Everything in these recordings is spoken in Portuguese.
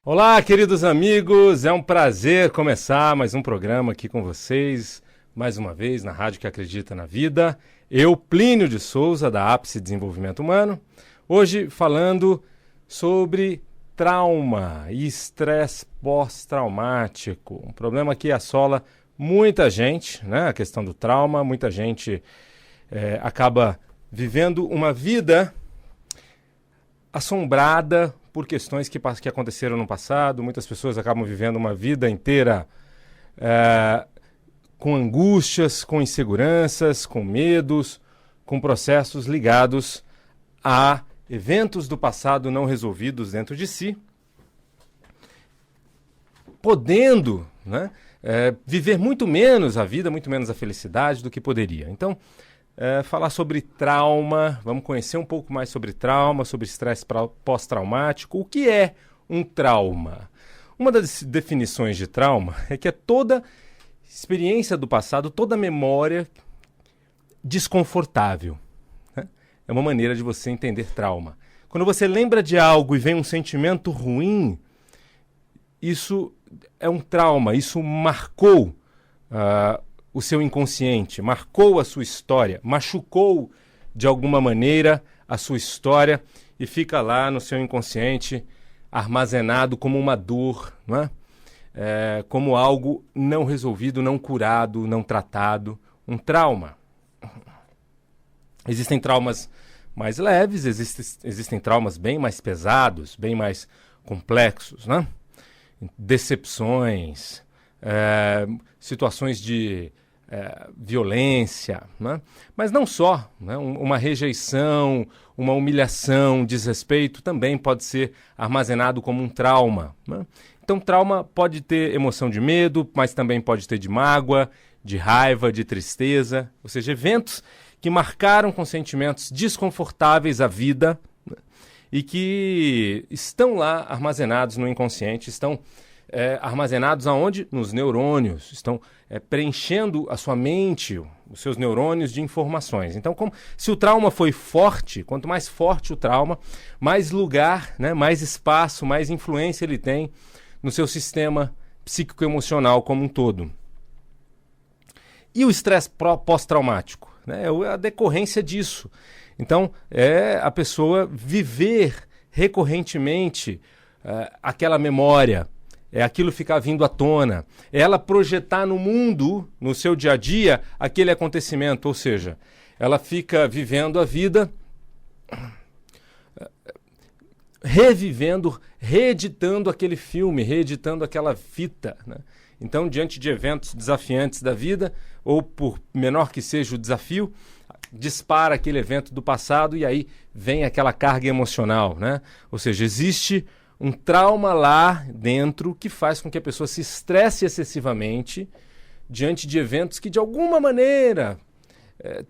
Olá, queridos amigos, é um prazer começar mais um programa aqui com vocês, mais uma vez na Rádio que Acredita na Vida. Eu, Plínio de Souza, da Ápice Desenvolvimento Humano, hoje falando sobre trauma e estresse pós-traumático, um problema que assola muita gente, né? A questão do trauma, muita gente acaba vivendo uma vida assombrada por questões que aconteceram no passado. Muitas pessoas acabam vivendo uma vida inteira com angústias, com inseguranças, com medos, com processos ligados a eventos do passado não resolvidos dentro de si, podendo, né, viver muito menos a vida, muito menos a felicidade do que poderia. Então, falar sobre trauma, vamos conhecer um pouco mais sobre trauma, sobre estresse pós-traumático. O que é um trauma? Uma das definições de trauma é que é toda experiência do passado, toda memória desconfortável, né? É uma maneira de você entender trauma. Quando você lembra de algo e vem um sentimento ruim, isso é um trauma, isso marcou o seu inconsciente, marcou a sua história, machucou de alguma maneira a sua história e fica lá no seu inconsciente armazenado como uma dor, não é? Como algo não resolvido, não curado, não tratado, um trauma. Existem traumas mais leves, existem traumas bem mais pesados, bem mais complexos, né? Decepções, situações de violência, né? Mas não só, né? Uma rejeição, uma humilhação, desrespeito também pode ser armazenado como um trauma, né? Então, trauma pode ter emoção de medo, mas também pode ter de mágoa, de raiva, de tristeza, ou seja, eventos que marcaram com sentimentos desconfortáveis a vida, né? E que estão lá armazenados no inconsciente, estão armazenados aonde? Nos neurônios, estão preenchendo a sua mente, os seus neurônios de informações. Então, se o trauma foi forte, quanto mais forte o trauma, mais lugar, né, mais espaço, mais influência ele tem no seu sistema psíquico-emocional como um todo. E o estresse pós-traumático, né, é a decorrência disso. Então, é a pessoa viver recorrentemente aquela memória, é aquilo ficar vindo à tona, é ela projetar no mundo, no seu dia a dia, aquele acontecimento, ou seja, ela fica vivendo a vida, revivendo, reeditando aquele filme, reeditando aquela fita, né? Então, diante de eventos desafiantes da vida, ou por menor que seja o desafio, dispara aquele evento do passado e aí vem aquela carga emocional, né? Ou seja, existe um trauma lá dentro que faz com que a pessoa se estresse excessivamente diante de eventos que, de alguma maneira,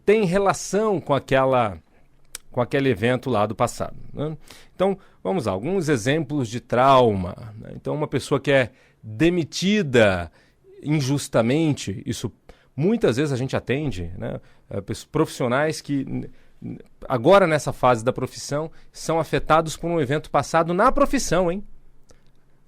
têm relação com aquele evento lá do passado, né? Então, vamos lá, alguns exemplos de trauma, né? Então, uma pessoa que é demitida injustamente, isso muitas vezes a gente atende, né? Profissionais que agora nessa fase da profissão são afetados por um evento passado na profissão, hein?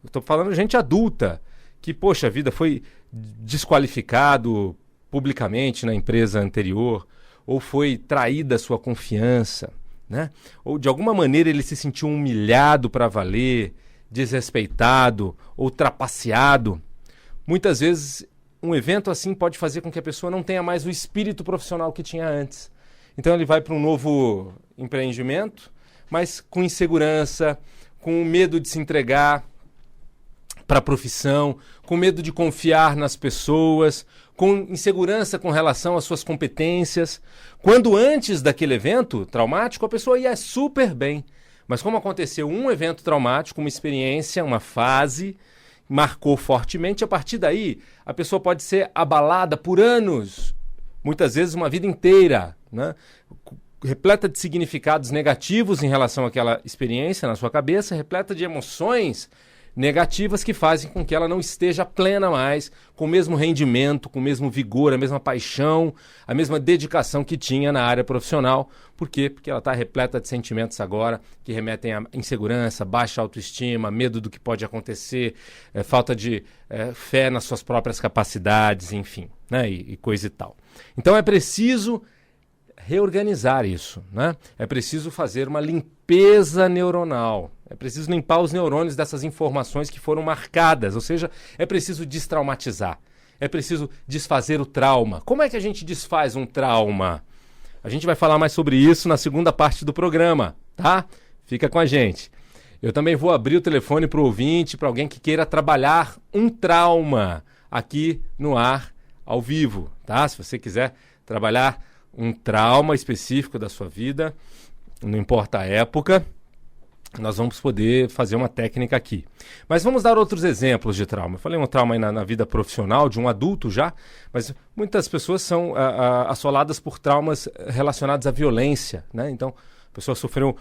Eu estou falando de gente adulta que, poxa vida, foi desqualificado publicamente na empresa anterior, ou foi traída a sua confiança, né? Ou de alguma maneira ele se sentiu humilhado para valer, desrespeitado ou trapaceado. Muitas vezes um evento assim pode fazer com que a pessoa não tenha mais o espírito profissional que tinha antes. Então ele vai para um novo empreendimento, mas com insegurança, com medo de se entregar para a profissão, com medo de confiar nas pessoas, com insegurança com relação às suas competências. Quando antes daquele evento traumático, a pessoa ia super bem. Mas como aconteceu um evento traumático, uma experiência, uma fase, marcou fortemente, a partir daí a pessoa pode ser abalada por anos, muitas vezes uma vida inteira, né? Repleta de significados negativos em relação àquela experiência na sua cabeça, repleta de emoções negativas que fazem com que ela não esteja plena mais, com o mesmo rendimento, com o mesmo vigor, a mesma paixão, a mesma dedicação que tinha na área profissional. Por quê? Porque ela está repleta de sentimentos agora que remetem a insegurança, baixa autoestima, medo do que pode acontecer, falta de fé nas suas próprias capacidades, enfim, né? E coisa e tal. Então é preciso reorganizar isso, né? É preciso fazer uma limpeza neuronal. É preciso limpar os neurônios dessas informações que foram marcadas, ou seja, é preciso destraumatizar. É preciso desfazer o trauma. Como é que a gente desfaz um trauma? A gente vai falar mais sobre isso na segunda parte do programa, tá? Fica com a gente. Eu também vou abrir o telefone para o ouvinte, para alguém que queira trabalhar um trauma aqui no ar, ao vivo, tá? Se você quiser trabalhar um trauma específico da sua vida, não importa a época, nós vamos poder fazer uma técnica aqui. Mas vamos dar outros exemplos de trauma. Eu falei um trauma aí na vida profissional de um adulto já, mas muitas pessoas são assoladas por traumas relacionados à violência, né? Então, a pessoa sofreu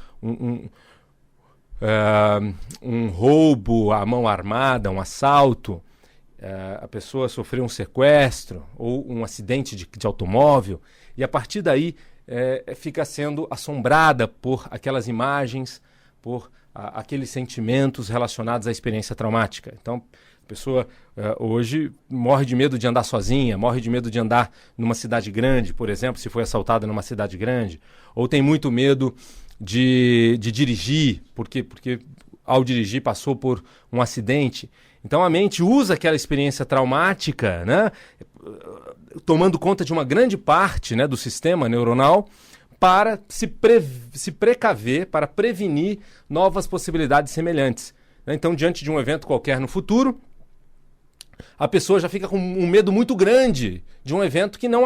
um roubo à mão armada, um assalto, a pessoa sofreu um sequestro ou um acidente de automóvel, e a partir daí fica sendo assombrada por aquelas imagens, por aqueles sentimentos relacionados à experiência traumática. Então, a pessoa hoje morre de medo de andar sozinha, morre de medo de andar numa cidade grande, por exemplo, se foi assaltada numa cidade grande, ou tem muito medo de dirigir, porque ao dirigir passou por um acidente. Então a mente usa aquela experiência traumática, né, tomando conta de uma grande parte, né, do sistema neuronal, para se precaver, para prevenir novas possibilidades semelhantes. Então, diante de um evento qualquer no futuro, a pessoa já fica com um medo muito grande de um evento que não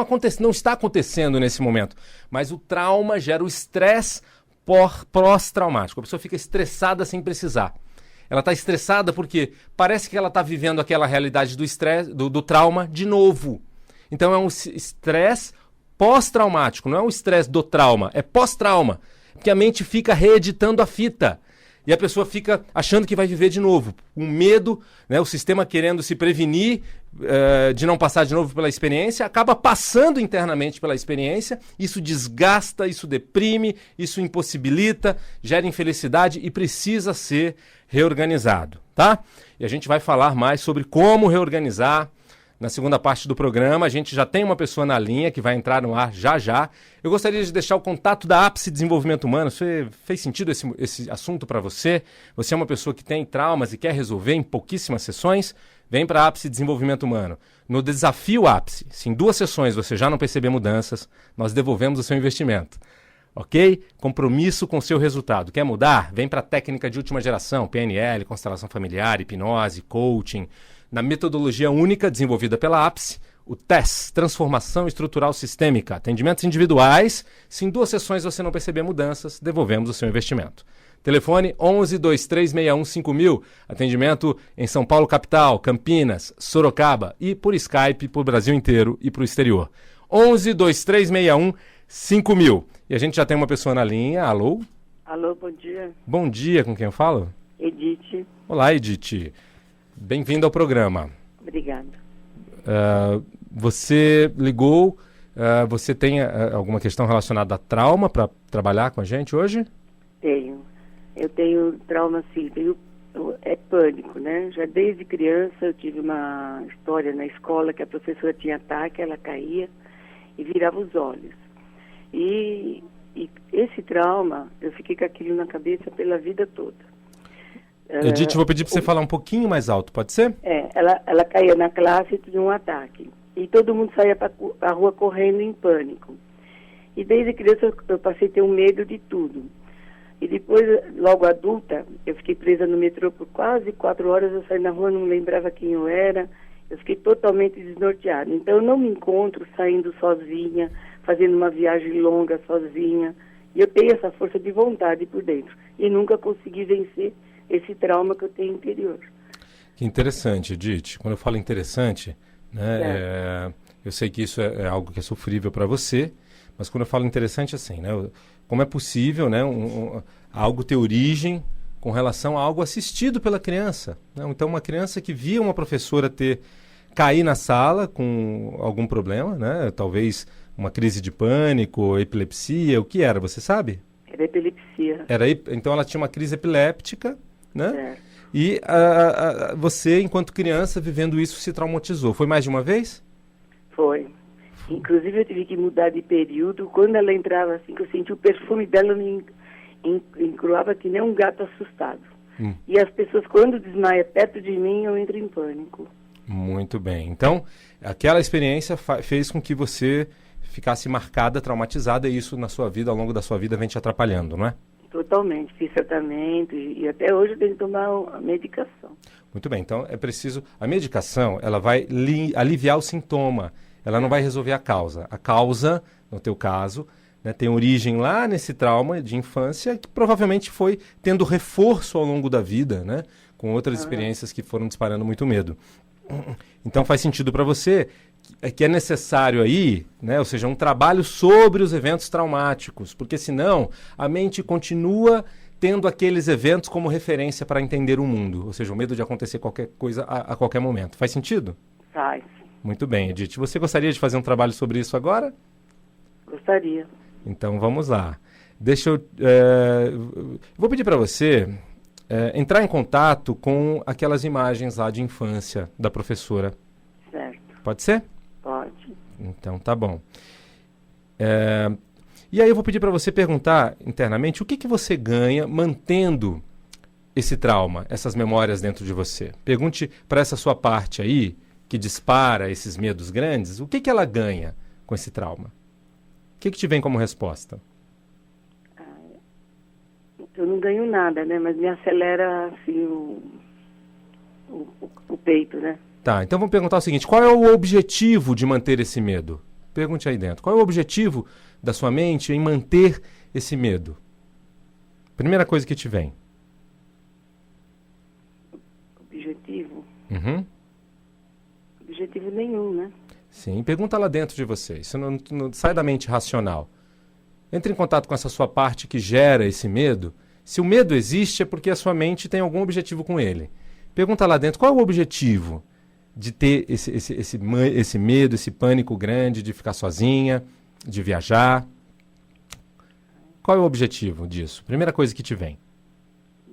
está acontecendo nesse momento. Mas o trauma gera o estresse pós-traumático. A pessoa fica estressada sem precisar. Ela está estressada porque parece que ela está vivendo aquela realidade do estresse, do trauma de novo. Então é um estresse pós-traumático, não é um estresse do trauma, é pós-trauma. Porque a mente fica reeditando a fita. E a pessoa fica achando que vai viver de novo. Um medo, né, o sistema querendo se prevenir de não passar de novo pela experiência, acaba passando internamente pela experiência. Isso desgasta, isso deprime, isso impossibilita, gera infelicidade e precisa ser reorganizado, tá? E a gente vai falar mais sobre como reorganizar na segunda parte do programa. A gente já tem uma pessoa na linha que vai entrar no ar já já. Eu gostaria de deixar o contato da Ápice Desenvolvimento Humano. Fez sentido esse assunto para você? Você é uma pessoa que tem traumas e quer resolver em pouquíssimas sessões? Vem para a Ápice Desenvolvimento Humano. No Desafio Ápice, se em 2 sessões você já não perceber mudanças, nós devolvemos o seu investimento. Ok? Compromisso com o seu resultado. Quer mudar? Vem para a técnica de última geração, PNL, constelação familiar, hipnose, coaching. Na metodologia única desenvolvida pela Ápice, o TESS, Transformação Estrutural Sistêmica, atendimentos individuais. Se em 2 sessões você não perceber mudanças, devolvemos o seu investimento. Telefone 11 2361 5000, atendimento em São Paulo capital, Campinas, Sorocaba e por Skype para o Brasil inteiro e para o exterior. 11 2361 5000. E a gente já tem uma pessoa na linha. Alô? Alô, bom dia. Bom dia, com quem eu falo? Edith. Olá, Edith. Bem-vindo ao programa. Obrigada. Você ligou, você tem alguma questão relacionada a trauma para trabalhar com a gente hoje? Tenho. Eu tenho trauma, sim. É pânico, né? Já desde criança eu tive uma história na escola que a professora tinha ataque, ela caía e virava os olhos. E esse trauma, eu fiquei com aquilo na cabeça pela vida toda. Edith, vou pedir para você falar um pouquinho mais alto, pode ser? Ela caía na classe de um ataque. E todo mundo saía para a rua correndo em pânico. E desde criança eu passei a ter um medo de tudo. E depois, logo adulta, eu fiquei presa no metrô por quase 4 horas, eu saí na rua, não lembrava quem eu era, eu fiquei totalmente desnorteada. Então eu não me encontro saindo sozinha, fazendo uma viagem longa sozinha. E eu tenho essa força de vontade por dentro. E nunca consegui vencer esse trauma que eu tenho interior. Que interessante, Edith. Quando eu falo interessante, né, eu sei que isso é algo que é sofrível para você, mas quando eu falo interessante, assim, né, como é possível, né, algo ter origem com relação a algo assistido pela criança, né? Então, uma criança que via uma professora cair na sala com algum problema, né? Talvez uma crise de pânico, epilepsia, o que era, você sabe? Era epilepsia. Então, ela tinha uma crise epiléptica, né? Certo. E você, enquanto criança, vivendo isso, se traumatizou. Foi mais de uma vez? Foi. Inclusive, eu tive que mudar de período. Quando ela entrava, assim, que eu senti o perfume dela, me encruava que nem um gato assustado. E as pessoas, quando desmaiam perto de mim, eu entro em pânico. Muito bem. Então, aquela experiência fez com que você ficasse marcada, traumatizada, e isso na sua vida, ao longo da sua vida, vem te atrapalhando, não é? Totalmente. Fiz tratamento e até hoje eu tenho que tomar a medicação. Muito bem. Então, é preciso... A medicação, ela vai aliviar o sintoma. Ela não vai resolver a causa. A causa, no teu caso, né, tem origem lá nesse trauma de infância que provavelmente foi tendo reforço ao longo da vida, né, com outras experiências que foram disparando muito medo. Então faz sentido para você que é necessário aí, né, ou seja, um trabalho sobre os eventos traumáticos, porque senão a mente continua tendo aqueles eventos como referência para entender o mundo, ou seja, o medo de acontecer qualquer coisa a qualquer momento. Faz sentido? Faz. Muito bem, Edith. Você gostaria de fazer um trabalho sobre isso agora? Gostaria. Então vamos lá. Vou pedir para você entrar em contato com aquelas imagens lá de infância da professora. Certo. Pode ser? Pode. Então tá bom. E aí eu vou pedir para você perguntar internamente o que você ganha mantendo esse trauma, essas memórias dentro de você. Pergunte para essa sua parte aí, que dispara esses medos grandes, o que ela ganha com esse trauma? O que te vem como resposta? Eu não ganho nada, né? Mas me acelera, assim, o peito, né? Tá, então vamos perguntar o seguinte, qual é o objetivo de manter esse medo? Pergunte aí dentro. Qual é o objetivo da sua mente em manter esse medo? Primeira coisa que te vem. Objetivo? Uhum. Objetivo nenhum, né? Sim, pergunta lá dentro de você. Isso não sai da mente racional. Entre em contato com essa sua parte que gera esse medo. Se o medo existe, é porque a sua mente tem algum objetivo com ele. Pergunta lá dentro, qual é o objetivo de ter esse medo, esse pânico grande de ficar sozinha, de viajar? Qual é o objetivo disso? Primeira coisa que te vem.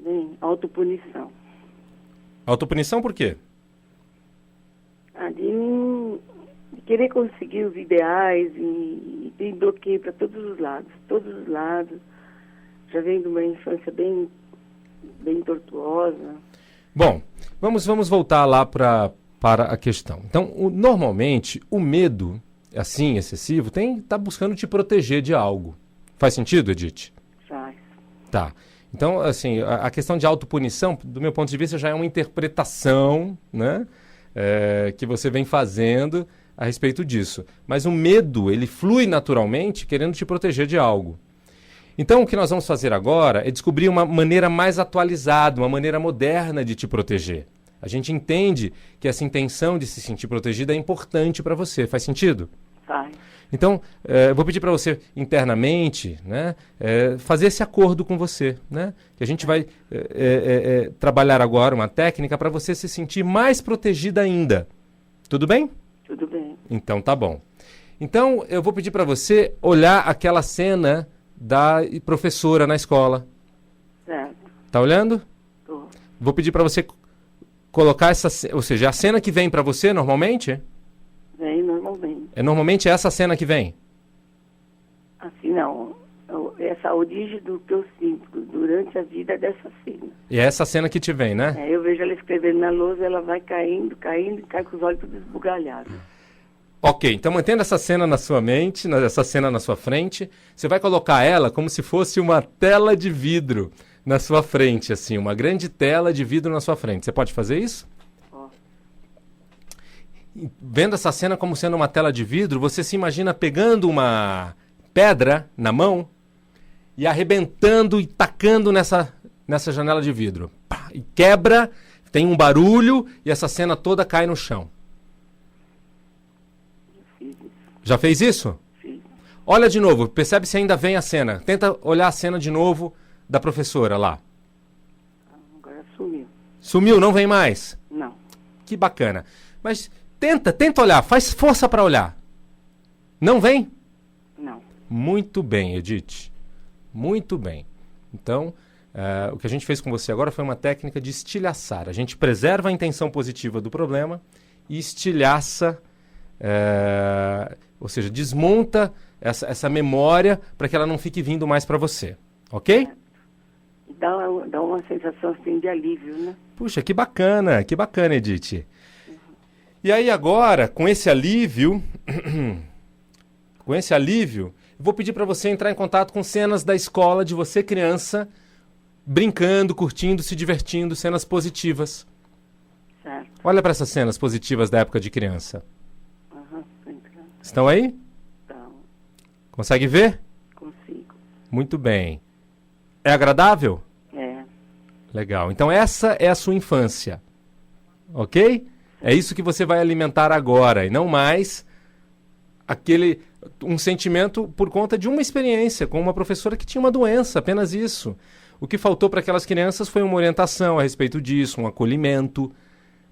Bem, autopunição. Autopunição por quê? De querer conseguir os ideais e tem bloqueio para todos os lados. Todos os lados. Já vem de uma infância bem tortuosa. Bom, vamos voltar lá para a questão. Então, normalmente, o medo, assim, excessivo, está buscando te proteger de algo. Faz sentido, Edith? Faz. Tá. Então, assim, a questão de autopunição, do meu ponto de vista, já é uma interpretação, né, que você vem fazendo a respeito disso. Mas o medo, ele flui naturalmente querendo te proteger de algo. Então, o que nós vamos fazer agora é descobrir uma maneira mais atualizada, uma maneira moderna de te proteger. A gente entende que essa intenção de se sentir protegida é importante para você. Faz sentido? Faz. Então, eu vou pedir para você internamente, né, fazer esse acordo com você, né? Que a gente vai trabalhar agora uma técnica para você se sentir mais protegida ainda. Tudo bem? Tudo bem. Então, tá bom. Então, eu vou pedir para você olhar aquela cena da professora na escola. Certo. Tá olhando? Tô. Vou pedir para você colocar ou seja, a cena que vem para você normalmente? Vem normalmente. Normalmente é essa cena que vem? Assim, não. Essa origem do que eu sinto durante a vida dessa cena. E é essa cena que te vem, né? Eu vejo ela escrevendo na lousa, ela vai caindo, e cai com os olhos todos esbugalhados. Ok, então mantendo essa cena na sua mente, essa cena na sua frente, você vai colocar ela como se fosse uma tela de vidro na sua frente, assim, uma grande tela de vidro na sua frente. Você pode fazer isso? Vendo essa cena como sendo uma tela de vidro, você se imagina pegando uma pedra na mão e arrebentando e tacando nessa janela de vidro. Pá, e quebra, tem um barulho e essa cena toda cai no chão. Já fez isso? Sim. Olha de novo, percebe se ainda vem a cena. Tenta olhar a cena de novo da professora lá. sumiu. Sumiu, não vem mais? Não. Que bacana. Mas tenta olhar, faz força para olhar. Não vem? Não. Muito bem, Edith. Muito bem. Então, o que a gente fez com você agora foi uma técnica de estilhaçar. A gente preserva a intenção positiva do problema e estilhaça, ou seja, desmonta essa memória para que ela não fique vindo mais para você. Ok? Dá uma sensação assim de alívio, né? Puxa, que bacana, Edith. E aí agora, com esse alívio, eu vou pedir para você entrar em contato com cenas da escola de você criança, brincando, curtindo, se divertindo, cenas positivas. Certo. Olha para essas cenas positivas da época de criança. Tô entrando. Estão aí? Então, Consegue ver? consigo. Muito bem. É agradável? É. Legal. Então essa é a sua infância. Ok? É isso que você vai alimentar agora e não mais um sentimento por conta de uma experiência com uma professora que tinha uma doença, apenas isso. O que faltou para aquelas crianças foi uma orientação a respeito disso, um acolhimento,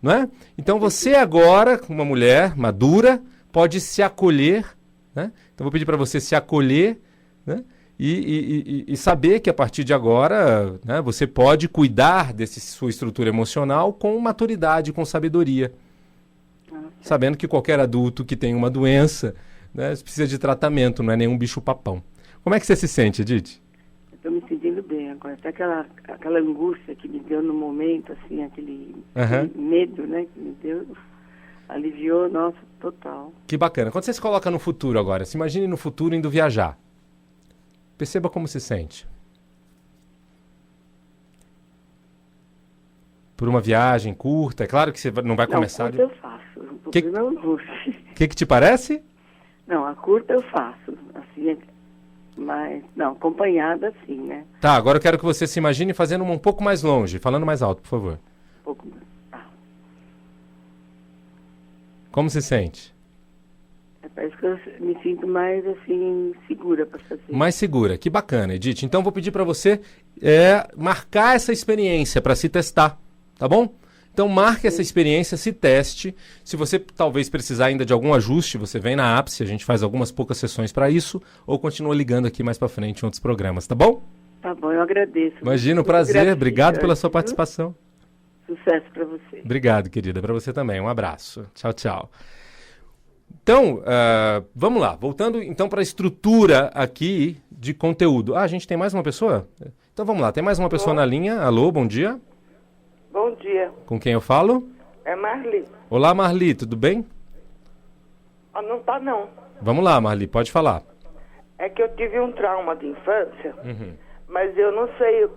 não é? Então você agora, uma mulher madura, pode se acolher, né? Então vou pedir para você se acolher, né? E saber que a partir de agora, né, você pode cuidar dessa sua estrutura emocional com maturidade, com sabedoria. Sabendo que qualquer adulto que tem uma doença, né, precisa de tratamento, não é nenhum bicho-papão. Como é que você se sente, Edith? Estou me sentindo bem agora. Até aquela angústia que me deu no momento, assim, aquele medo, né, que me deu, aliviou, nossa, total. Que bacana. Quando você se coloca no futuro agora, se imagine no futuro indo viajar. Perceba como se sente. Por uma viagem curta, é claro que você não vai começar... Curta eu faço, o problema é o angústia. O que te parece? Não, a curta eu faço, assim, mas, não, acompanhada assim, né? Tá, agora eu quero que você se imagine fazendo um pouco mais longe, falando mais alto, por favor. Um pouco mais. Como se sente? Parece que eu me sinto mais, assim, segura para fazer. Mais segura, que bacana, Edith. Então vou pedir para você marcar essa experiência para se testar, tá bom? Então marque essa experiência, se teste. Se você talvez precisar ainda de algum ajuste, você vem na ápice, a gente faz algumas poucas sessões para isso, ou continua ligando aqui mais para frente em outros programas, tá bom? Tá bom, eu agradeço. Imagina, um prazer. Obrigado pela sua participação. Sucesso para você. Obrigado, querida. Para você também. Um abraço. Tchau, tchau. Então, vamos lá. Voltando então para a estrutura aqui de conteúdo. A gente tem mais uma pessoa? Então vamos lá. Tem mais uma pessoa na linha. Alô, bom dia. Bom dia. Com quem eu falo? É Marli. Olá, Marli. Tudo bem? Não tá, não. Vamos lá, Marli. Pode falar. É que eu tive um trauma de infância, mas eu não sei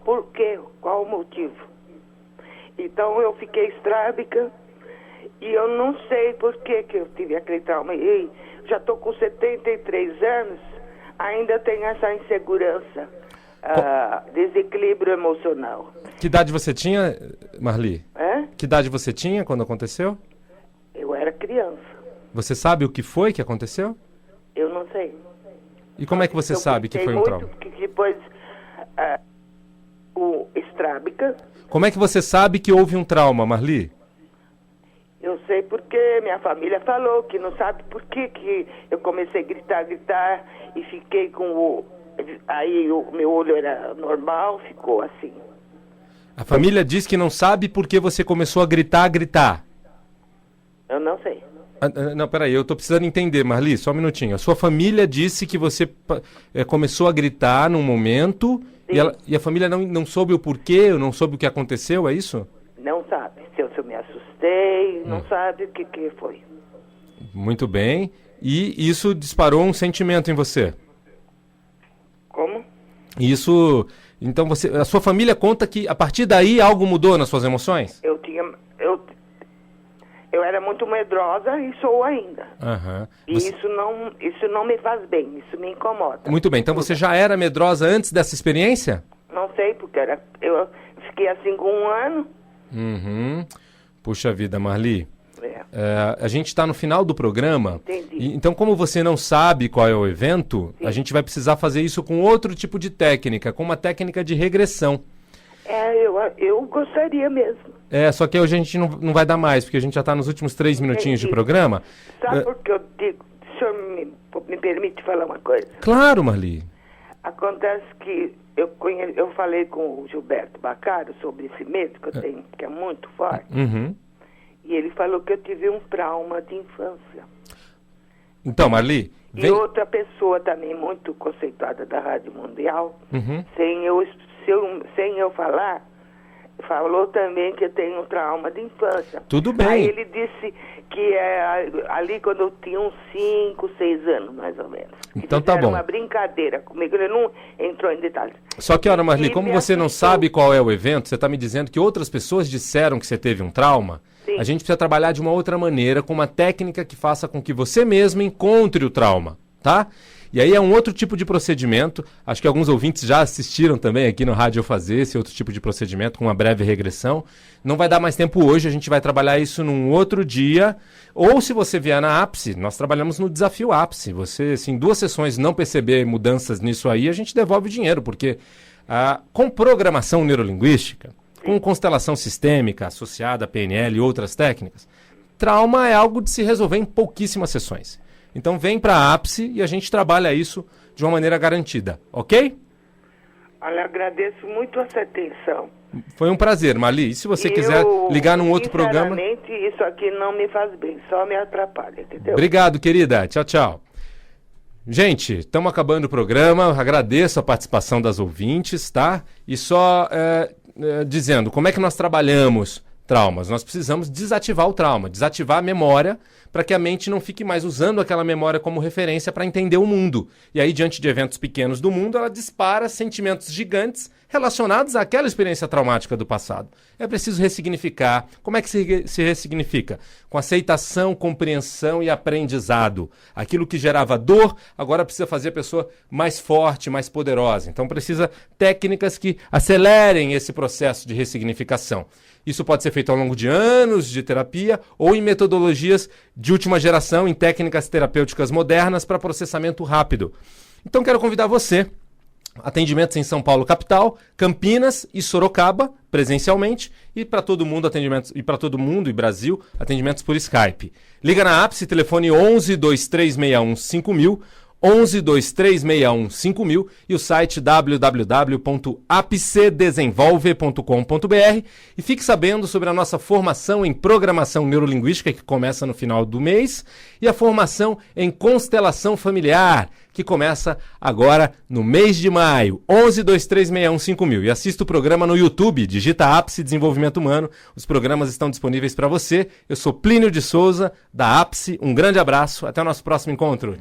por quê, qual o motivo. Então eu fiquei estrábica e eu não sei por que eu tive aquele trauma. E já estou com 73 anos, ainda tenho essa insegurança, desequilíbrio emocional. Que idade você tinha, Marli? É? Que idade você tinha quando aconteceu? Eu era criança. Você sabe o que foi que aconteceu? Eu não sei. E como é que você sabe que foi um trauma? Que depois, o estrábica. Como é que você sabe que houve um trauma, Marli? Eu sei porque minha família falou que não sabe por que eu comecei a gritar e fiquei com aí o meu olho era normal, ficou assim. A família diz que não sabe por que você começou a gritar. Eu não sei. Não, peraí, eu tô precisando entender, Marli, só um minutinho. A sua família disse que você começou a gritar num momento e a família não soube o porquê, não soube o que aconteceu, é isso? Não sabe. Se eu me assustei, não sabe o que foi. Muito bem. E isso disparou um sentimento em você? Como? Isso... Então a sua família conta que a partir daí algo mudou nas suas emoções? Eu era muito medrosa e sou ainda. E isso não me faz bem, isso me incomoda. Muito bem, então você já era medrosa antes dessa experiência? Não sei, porque eu fiquei assim com 1 ano. Puxa vida, Marli. A gente está no final do programa. Entendi. Então, como você não sabe qual é o evento, a gente vai precisar fazer isso com outro tipo de técnica, com uma técnica de regressão. Eu gostaria mesmo. Só que hoje a gente não vai dar mais, porque a gente já está nos últimos 3 minutinhos de programa. Sabe por que eu digo? O senhor me permite falar uma coisa? Claro, Marli. Acontece que eu falei com o Gilberto Bacaro sobre esse medo que eu tenho, que é muito forte. Uhum. E ele falou que eu tive um trauma de infância. Então, Marli... E outra pessoa também muito conceituada da Rádio Mundial, Uhum. sem eu falar, falou também que eu tenho um trauma de infância. Tudo bem. Aí ele disse que ali quando eu tinha uns 5, 6 anos, mais ou menos. Então tá bom. Uma brincadeira comigo, ele não entrou em detalhes. Só que, Marli, como você não sabe qual é o evento, você está me dizendo que outras pessoas disseram que você teve um trauma. Sim. A gente precisa trabalhar de uma outra maneira, com uma técnica que faça com que você mesmo encontre o trauma, tá? E aí é um outro tipo de procedimento, acho que alguns ouvintes já assistiram também aqui no Rádio Eu Fazer esse outro tipo de procedimento com uma breve regressão. Não vai dar mais tempo hoje, a gente vai trabalhar isso num outro dia. Ou se você vier na Ápice, nós trabalhamos no Desafio Ápice. Você, se em 2 sessões não perceber mudanças nisso aí, a gente devolve o dinheiro, porque com programação neurolinguística, com constelação sistêmica associada a PNL e outras técnicas, trauma é algo de se resolver em pouquíssimas sessões. Então vem para a Ápice e a gente trabalha isso de uma maneira garantida, ok? Olha, agradeço muito a sua atenção. Foi um prazer, Marli. E se você quiser ligar num outro programa... Sinceramente, isso aqui não me faz bem, só me atrapalha, entendeu? Obrigado, querida. Tchau, tchau. Gente, estamos acabando o programa. Agradeço a participação das ouvintes, tá? E só dizendo, como é que nós trabalhamos traumas? Nós precisamos desativar o trauma, desativar a memória, para que a mente não fique mais usando aquela memória como referência para entender o mundo. E aí, diante de eventos pequenos do mundo, ela dispara sentimentos gigantes relacionados àquela experiência traumática do passado. É preciso ressignificar. Como é que se ressignifica? Com aceitação, compreensão e aprendizado. Aquilo que gerava dor, agora precisa fazer a pessoa mais forte, mais poderosa. Então precisa técnicas que acelerem esse processo de ressignificação. Isso pode ser feito ao longo de anos de terapia ou em metodologias de última geração, em técnicas terapêuticas modernas para processamento rápido. Então quero convidar você. Atendimentos em São Paulo capital, Campinas e Sorocaba, presencialmente, e para todo mundo atendimentos e Brasil, atendimentos por Skype. Liga na Ápice, telefone 11 2361 5000, 11 2361 5000 e o site www.apcedesenvolve.com.br e fique sabendo sobre a nossa formação em programação neurolinguística que começa no final do mês e a formação em constelação familiar que começa agora no mês de maio, 11 2361 5000. E assista o programa no YouTube, digita Ápice Desenvolvimento Humano, os programas estão disponíveis para você. Eu sou Plínio de Souza, da Ápice, um grande abraço, até o nosso próximo encontro.